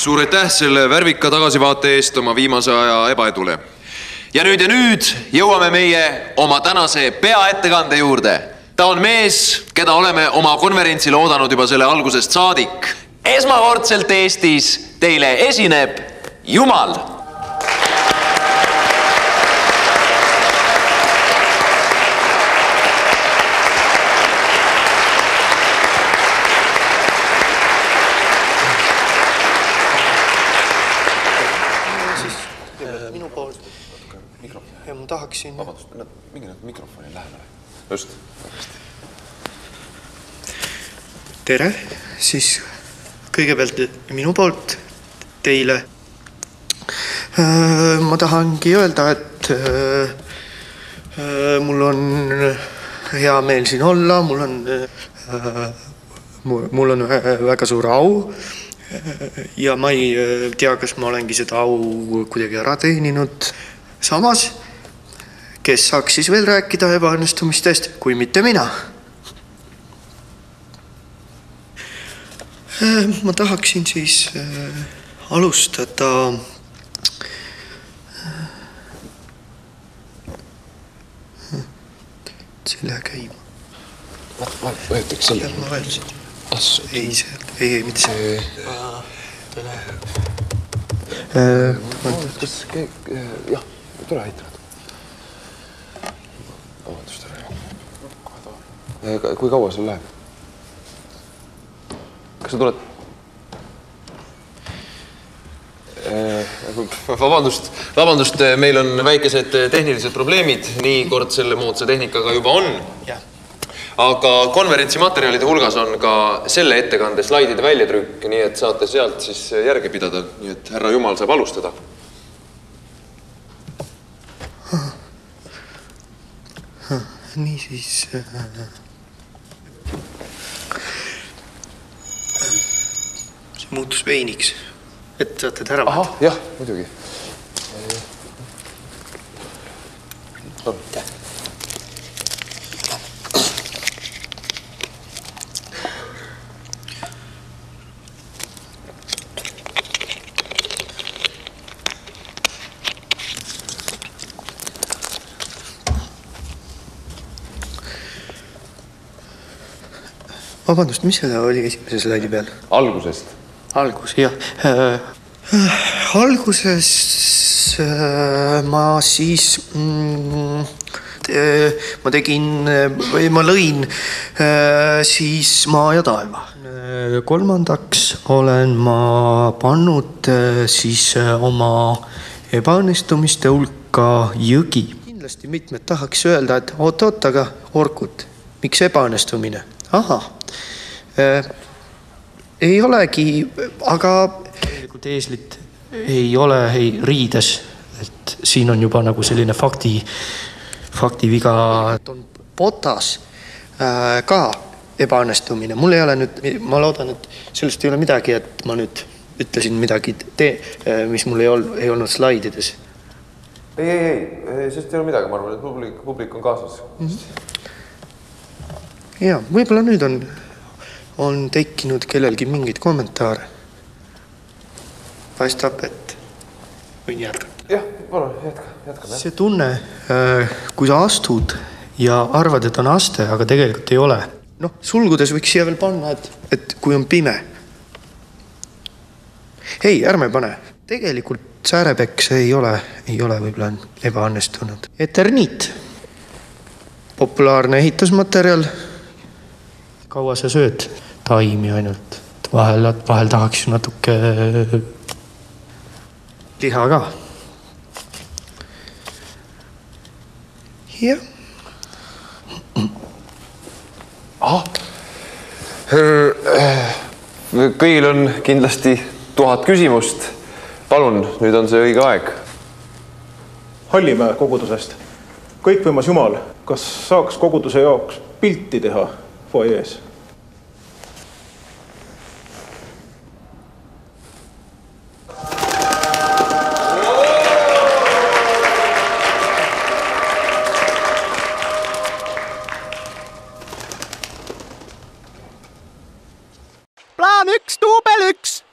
Suur aitäh selle värvika tagasivaate eest oma viimase aja ebaedule. Ja nüüd jõuame meie oma tänase peaettekande juurde. Ta on mees, keda oleme oma konverentsil oodanud juba selle algusest saadik. Esmakordselt Eestis teile esineb Jumal. Ja ma tahaksin... Vabandust, mingi mikrofoni lähemale. Just. Tere, siis kõigepealt minu poolt teile. Ma tahangi öelda, et mul on hea meel siin olla, mul on väga suur au ja ma ei tea, kas ma olengi seda au kuidagi ära teeninud. Samas, kes saaks siis veel rääkida ebaõnnestumistest, kui mitte mina? Ma tahaksin siis alustada selle käima. Võetaks selle. Ma võetsin. Ei, mitte see. Jah, tule aitavad. Vabandust ära. Kui kaua sul läheb? Kas sa tuled? Vabandust, meil on väikesed tehnilised probleemid, nii kord selle moodsa tehnikaga juba on. Aga konverentsi materjalide hulgas on ka selle ettekande slaidide väljatrükk, nii et saate sealt siis järge pidada, nii et härra Jumal saab alustada. Nii siis... See muutus veiniks, et saate teravat. Aha, jah, muidugi. Vabandust, mis see oli esimese slaidi peal? Algusest. Algus, jah. Alguses ma siis... Ma tegin või ma lõin siis maa ja taeva. Kolmandaks olen ma pannud siis oma ebaõnnestumiste hulka jõgi. Kindlasti mitmed tahaks öelda, et oot, aga orkud, miks ebaõnnestumine? Aha. Ei olegi, aga tegelikult eeslit ei ole riides, et siin on juba nagu selline faktiviga. On potas ka ebaõnnestumine. Mul ei ole nüüd, ma loodan, et sellest ei ole midagi, et ma nüüd ütlesin midagi, mis mul ei olnud slaidides. Ei, sest ei ole midagi, ma arvan, et publik on kaasas. Ja, võib-olla nüüd on tekkinud kellelgi mingeid kommentaare. Paistab, et võin jätkata. Jah, palun, jätkame. See tunne, kui sa astud ja arvad, et on aste, aga tegelikult ei ole. Noh, sulgudes võiks siia veel panna, et kui on pime. Ei, ärme pane. Tegelikult säärepeks ei ole võib-olla ebaõnnestunud. Eterniit. Populaarne ehitusmaterjal. Kaua sa sööd? Taimi ainult. Vahel tahaks natuke liha ka. Jah. Kõigil on kindlasti 1000 küsimust. Palun, nüüd on see õige aeg. Hallimäe kogudusest. Kõikvõimas Jumal, kas saaks koguduse jaoks pilti teha foajees? Plaan 1, duubel 1.